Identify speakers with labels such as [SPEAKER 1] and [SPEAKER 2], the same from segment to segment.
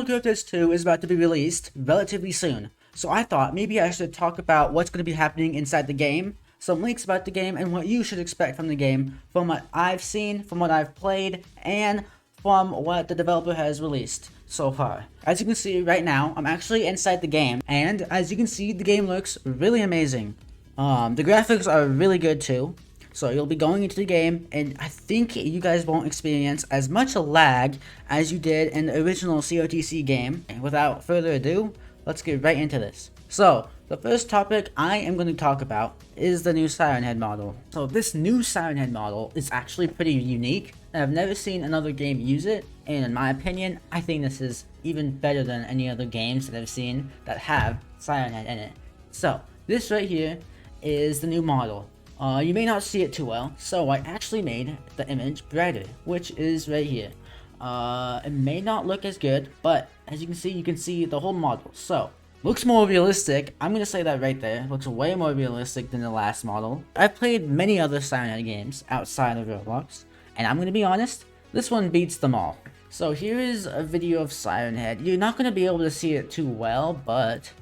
[SPEAKER 1] Cryptids 2 is about to be released relatively soon, so I thought maybe I should talk about what's going to be happening inside the game, some leaks about the game, and what you should expect from the game from what I've seen, from what I've played, and from what the developer has released so far. As you can see right now, I'm actually inside the game, and as you can see, the game looks really amazing. The graphics are really good too. So you'll be going into the game, and I think you guys won't experience as much lag as you did in the original COTC game. And without further ado, let's get right into this. So, the first topic I am going to talk about is the new Siren Head model. So this new Siren Head model is actually pretty unique, and I've never seen another game use it, and in my opinion, I think this is even better than any other games that I've seen that have Siren Head in it. So, this right here is the new model. You may not see it too well, so I actually made the image brighter, which is right here. It may not look as good, but as you can see the whole model. So, looks more realistic. I'm gonna say that right there. Looks way more realistic than the last model. I've played many other Cyanide games outside of Roblox, and I'm gonna be honest, this one beats them all. So here is a video of Siren Head. You're not gonna be able to see it too well, but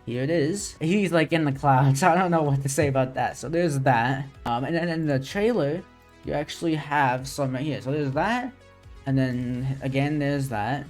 [SPEAKER 1] here it is. He's like in the clouds. I don't know what to say about that. So there's that. And then in the trailer, you actually have some right here. So there's that, and then again there's that.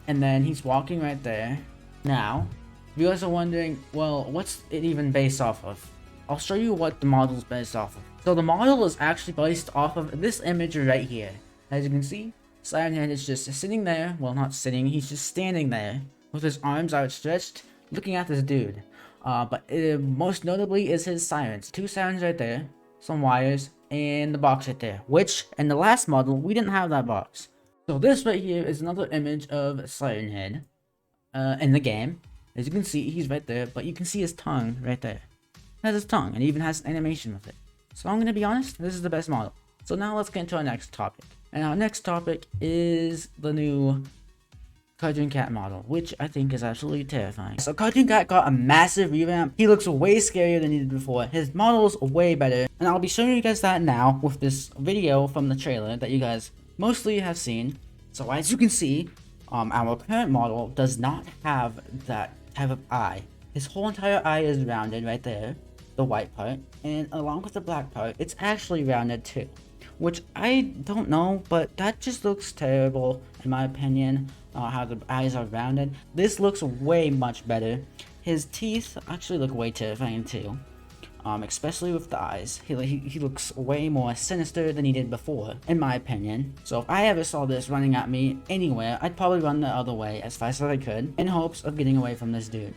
[SPEAKER 1] And then he's walking right there. Now, if you guys are wondering, well, what's it even based off of? I'll show you what the model is based off of. So the model is actually based off of this image right here. As you can see, Siren Head is just sitting there, well not sitting, he's just standing there with his arms outstretched looking at this dude. But most notably is his sirens. Two sirens right there, some wires, and the box right there. Which, in the last model, we didn't have that box. So this right here is another image of Siren Head in the game. As you can see, he's right there, but you can see his tongue right there. It has his tongue, and even has an animation with it. So I'm gonna be honest, this is the best model. So now let's get into our next topic. And our next topic is the new Cartoon Cat model, which I think is absolutely terrifying. So Cartoon Cat got a massive revamp. He looks way scarier than he did before. His model's way better. And I'll be showing you guys that now with this video from the trailer that you guys mostly have seen. So as you can see, our current model does not have that type of eye. His whole entire eye is rounded right there, the white part, and along with the black part, it's actually rounded too. Which I don't know, but that just looks terrible in my opinion, how the eyes are rounded. This looks way much better. His teeth actually look way terrifying too, especially with the eyes. He looks way more sinister than he did before, in my opinion. So if I ever saw this running at me anywhere, I'd probably run the other way as fast as I could, in hopes of getting away from this dude.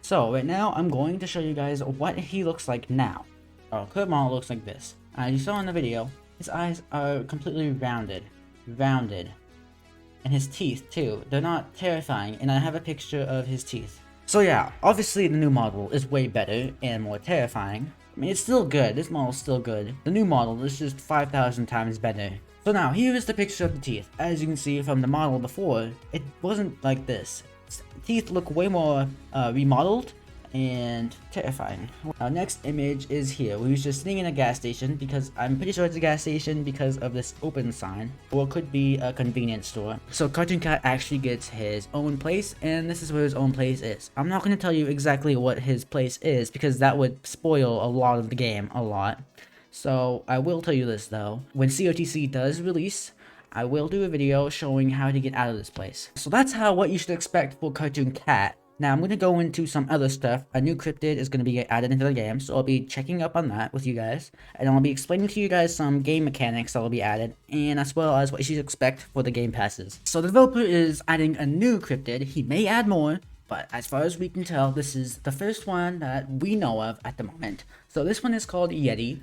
[SPEAKER 1] So right now, I'm going to show you guys what he looks like now. Our current model looks like this. As you saw in the video, his eyes are completely rounded. And his teeth too, they're not terrifying, and I have a picture of his teeth. So yeah, obviously the new model is way better and more terrifying. I mean, it's still good, this model's still good. The new model is just 5,000 times better. So now, here is the picture of the teeth. As you can see from the model before, it wasn't like this. Teeth look way more remodeled and terrifying. Our next image is here, where he's just sitting in a gas station, because I'm pretty sure it's a gas station because of this open sign, or it could be a convenience store. So Cartoon Cat actually gets his own place, and this is where his own place is. I'm not going to tell you exactly what his place is, because that would spoil a lot of the game, a lot. So I will tell you this though, when COTC does release, I will do a video showing how to get out of this place. So that's what you should expect for Cartoon Cat. Now I'm going to go into some other stuff. A new cryptid is going to be added into the game, so I'll be checking up on that with you guys. And I'll be explaining to you guys some game mechanics that will be added, and as well as what you should expect for the game passes. So the developer is adding a new cryptid. He may add more, but as far as we can tell, this is the first one that we know of at the moment. So this one is called Yeti.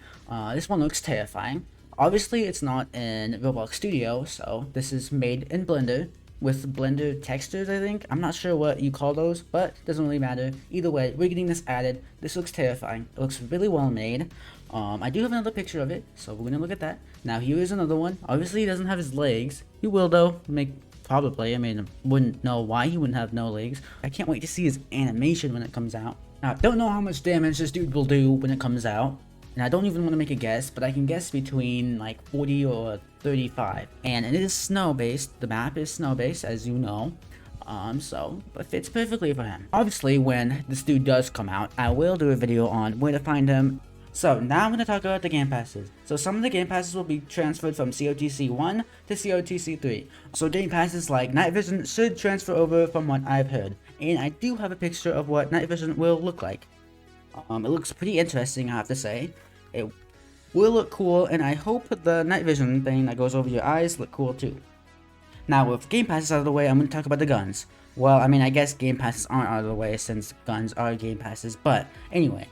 [SPEAKER 1] This one looks terrifying. Obviously it's not in Roblox Studio, so this is made in Blender, with Blender textures, I think. I'm not sure what you call those, but it doesn't really matter. Either way, we're getting this added. This looks terrifying. It looks really well made. I do have another picture of it, so we're gonna look at that. Now here is another one. Obviously he doesn't have his legs. He will though, probably. I mean, wouldn't know why he wouldn't have no legs. I can't wait to see his animation when it comes out. Now, I don't know how much damage this dude will do when it comes out, And I don't even want to make a guess, but I can guess between like 40 or 35. And it is snow based. The map is snow based, as you know. So it fits perfectly for him. Obviously, when this dude does come out, I will do a video on where to find him. So now I'm going to talk about the game passes. So some of the game passes will be transferred from COTC 1 to COTC 3. So game passes like night vision should transfer over from what I've heard. And I do have a picture of what night vision will look like. It looks pretty interesting, I have to say. It will look cool, and I hope the night vision thing that goes over your eyes look cool too. Now, with game passes out of the way, I'm going to talk about the guns. Well, I mean, I guess game passes aren't out of the way since guns are game passes, but anyway,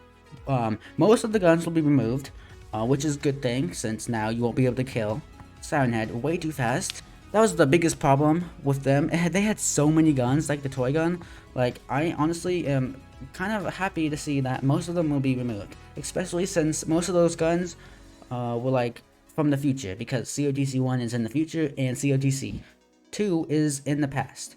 [SPEAKER 1] most of the guns will be removed, which is a good thing since now you won't be able to kill Siren Head way too fast. That was the biggest problem with them. They had so many guns, like the toy gun. Like, I honestly am kind of happy to see that most of them will be removed, especially since most of those guns were like from the future, because COTC 1 is in the future and COTC 2 is in the past,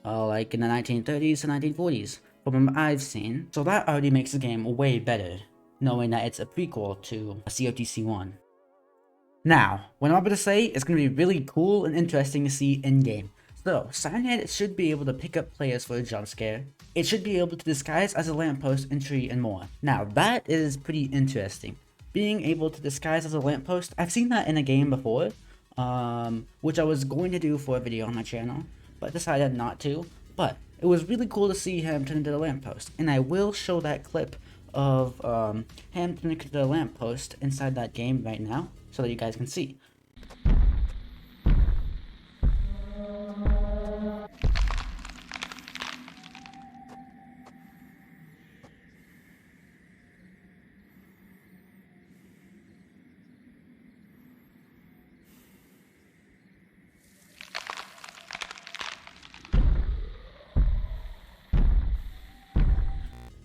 [SPEAKER 1] like in the 1930s and 1940s, from what I've seen. So that already makes the game way better, knowing that it's a prequel to COTC 1. Now, what I'm about to say is going to be really cool and interesting to see in-game. So, Sirenhead should be able to pick up players for a jump scare. It should be able to disguise as a lamppost and tree and more. Now, that is pretty interesting. Being able to disguise as a lamppost, I've seen that in a game before, which I was going to do for a video on my channel, but decided not to. But it was really cool to see him turn into the lamppost, and I will show that clip of him turning into the lamppost inside that game right now, so that you guys can see.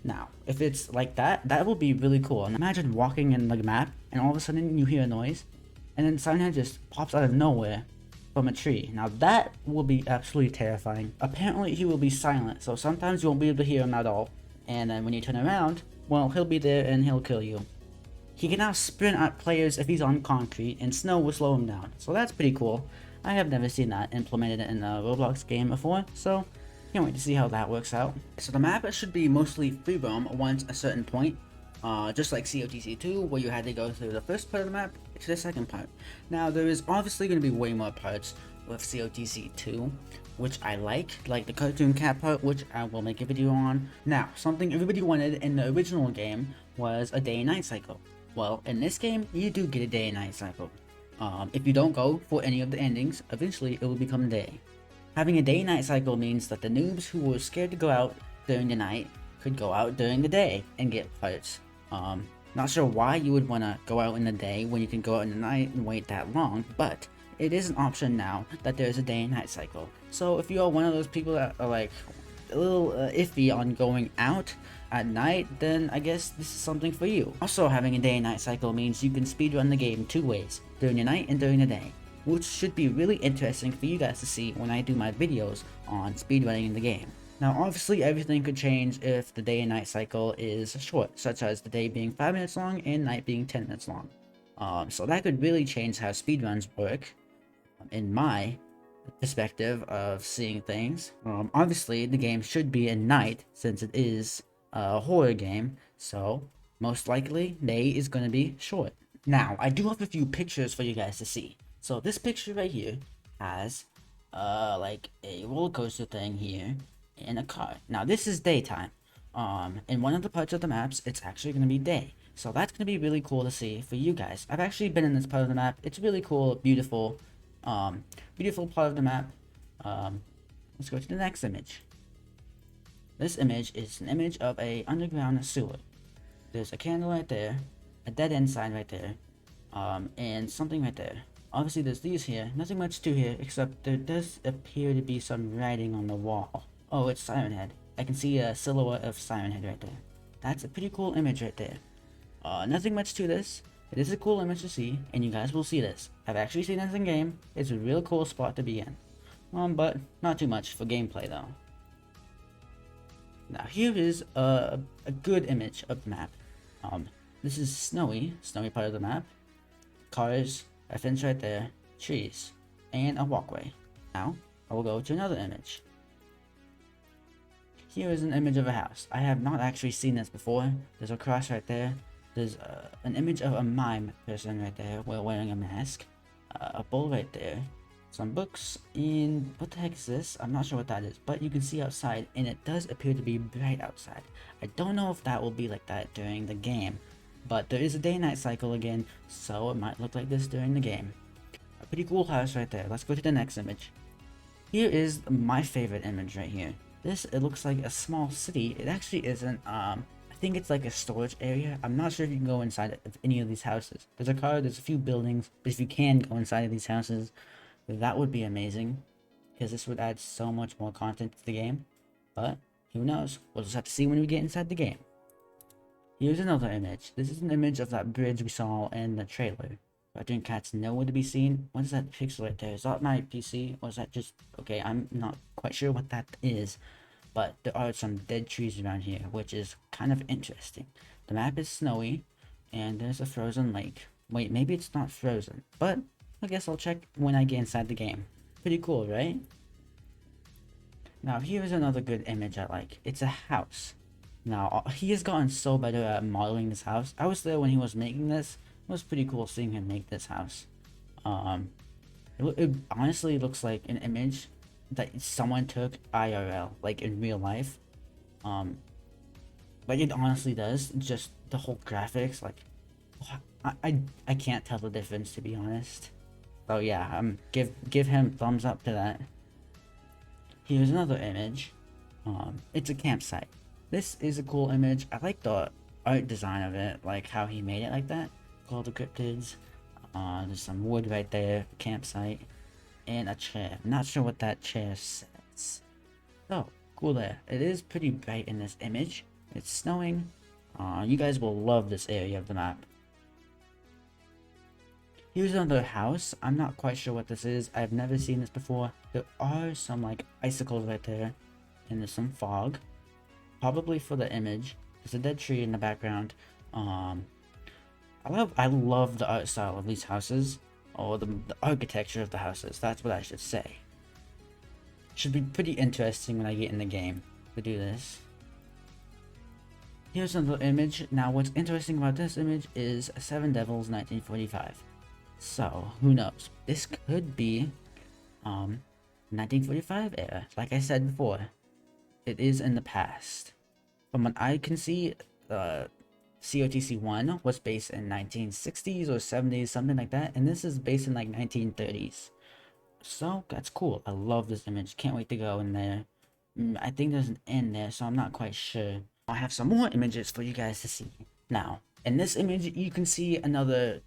[SPEAKER 1] Now, if it's like that, that will be really cool. And imagine walking in the map, and all of a sudden you hear a noise, and then Sirenhead just pops out of nowhere from a tree. Now that will be absolutely terrifying. Apparently he will be silent, so sometimes you won't be able to hear him at all. And then when you turn around, well, he'll be there and he'll kill you. He can now sprint at players if he's on concrete, and snow will slow him down. So that's pretty cool. I have never seen that implemented in a Roblox game before, so can't wait to see how that works out. So the map should be mostly free roam once a certain point, just like COTC 2, where you had to go through the first part of the map to the second part. Now there is obviously going to be way more parts with COTC 2, which I like the cartoon cat part, which I will make a video on. Now, something everybody wanted in the original game was a day and night cycle. Well, in this game, you do get a day and night cycle. If you don't go for any of the endings, eventually it will become day. Having a day-night cycle means that the noobs who were scared to go out during the night could go out during the day and get parts. Not sure why you would want to go out in the day when you can go out in the night and wait that long, but it is an option now that there's a day and night cycle. So if you are one of those people that are like a little iffy on going out at night, then I guess this is something for you. Also, having a day and night cycle means you can speedrun the game two ways, during the night and during the day, which should be really interesting for you guys to see when I do my videos on speedrunning in the game. Now obviously everything could change if the day and night cycle is short, such as the day being 5 minutes long and night being 10 minutes long. So that could really change how speedruns work, in my perspective of seeing things. Obviously the game should be at night since it is a horror game, so most likely day is going to be short. Now I do have a few pictures for you guys to see. So this picture right here has like a roller coaster thing here and a car. Now this is daytime. In one of the parts of the maps, it's actually going to be day. So that's going to be really cool to see for you guys. I've actually been in this part of the map. It's really cool, beautiful, beautiful part of the map. Let's go to the next image. This image is an image of a underground sewer. There's a candle right there, a dead end sign right there, and something right there. Obviously there's these here, nothing much to here, except there does appear to be some writing on the wall. Oh, it's Siren Head. I can see a silhouette of Siren Head right there. That's a pretty cool image right there. Nothing much to this. It is a cool image to see, and you guys will see this. I've actually seen this in game. It's a real cool spot to be in. But not too much for gameplay though. Now here is a good image of the map. this is snowy part of the map. Cars, a fence right there, trees, and a walkway. Now, I will go to another image. Here is an image of a house. I have not actually seen this before. There's a cross right there. There's an image of a mime person right there wearing a mask. A bowl right there. Some books, and what the heck is this? I'm not sure what that is, but you can see outside, and it does appear to be bright outside. I don't know if that will be like that during the game, but there is a day-night cycle again, so it might look like this during the game. A pretty cool house right there. Let's go to the next image. Here is my favorite image right here. It looks like a small city. It actually isn't. I think it's like a storage area. I'm not sure if you can go inside of any of these houses. There's a car, there's a few buildings, but if you can go inside of these houses, that would be amazing, because this would add so much more content to the game. But who knows? We'll just have to see when we get inside the game. Here's another image. This is an image of that bridge we saw in the trailer. Cartoon cats nowhere to be seen. What is that pixel right there? Is that my PC, or is that just... Okay, I'm not quite sure what that is, but there are some dead trees around here, which is kind of interesting. The map is snowy, and there's a frozen lake. Wait, maybe it's not frozen, but I guess I'll check when I get inside the game. Pretty cool, right? Now, here's another good image I like. It's a house. Now, he has gotten so better at modeling this house. I was there when he was making this. It was pretty cool seeing him make this house. It honestly looks like an image that someone took IRL, like in real life. Like it honestly does. Just the whole graphics, like I can't tell the difference, to be honest. So yeah, give him thumbs up to that. Here's another image. It's a campsite. This is a cool image. I like the art design of it, like how he made it like that. Called the Cryptids. There's some wood right there, campsite, and a chair. I'm not sure what that chair says. So, cool there. It is pretty bright in this image. It's snowing. You guys will love this area of the map. Here's another house. I'm not quite sure what this is. I've never seen this before. There are some like icicles right there, and there's some fog. Probably for the image. There's a dead tree in the background. I love the art style of these houses, or the architecture of the houses. That's what I should say. Should be pretty interesting when I get in the game to do this. Here's another image. Now, what's interesting about this image is Seven Devils 1945. So, who knows? This could be 1945 era. Like I said before, it is in the past. From what I can see, COTC 1 was based in 1960s or 70s, something like that, and this is based in like 1930s. So that's cool. I love this image. Can't wait to go in there. I think there's an end there, so I'm not quite sure. I have some more images for you guys to see. Now, in this image, you can see another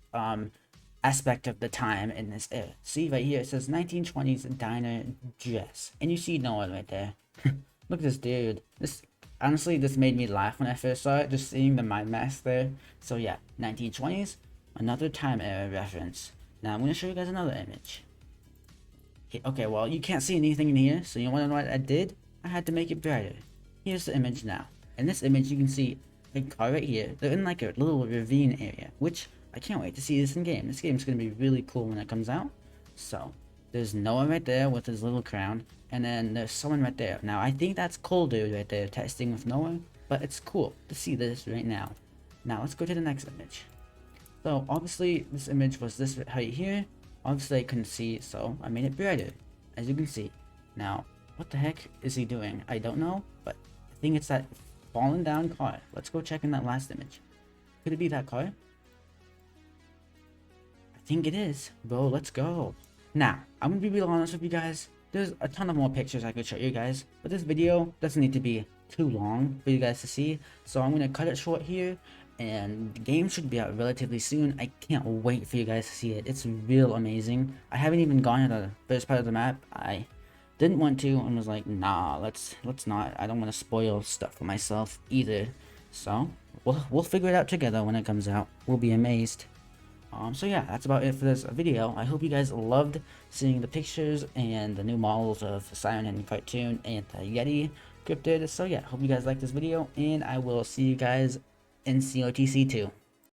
[SPEAKER 1] aspect of the time in this era. See right here, it says 1920s diner dress, and you see Noah right there. Look at this dude. Honestly, this made me laugh when I first saw it, just seeing the mind mask there. So yeah, 1920s, another time era reference. Now I'm going to show you guys another image. Okay, well, you can't see anything in here, so you want to know what I did? I had to make it brighter. Here's the image now. In this image, you can see a car right here. They're in like a little ravine area, which I can't wait to see this in game. This game's going to be really cool when it comes out. So, there's Noah right there with his little crown. And then there's someone right there. Now, I think that's Cold Dude right there testing with Noah. But it's cool to see this right now. Now, let's go to the next image. So, obviously, this image was this right here. Obviously, I couldn't see, so I made it brighter, as you can see. Now, what the heck is he doing? I don't know, but I think it's that fallen down car. Let's go check in that last image. Could it be that car? I think it is. Bro, let's go. Now, I'm gonna be real honest with you guys. There's a ton of more pictures I could show you guys, but this video doesn't need to be too long for you guys to see, so I'm gonna cut it short here, and the game should be out relatively soon. I can't wait for you guys to see it. It's real amazing. I haven't even gone to the first part of the map. I didn't want to and was like, nah, let's not. I don't want to spoil stuff for myself either. So we'll figure it out together when it comes out. We'll be amazed. So yeah, that's about it for this video. I hope you guys loved seeing the pictures and the new models of Siren Head cartoon and the Yeti Cryptid. So yeah, hope you guys liked this video, and I will see you guys in COTC 2.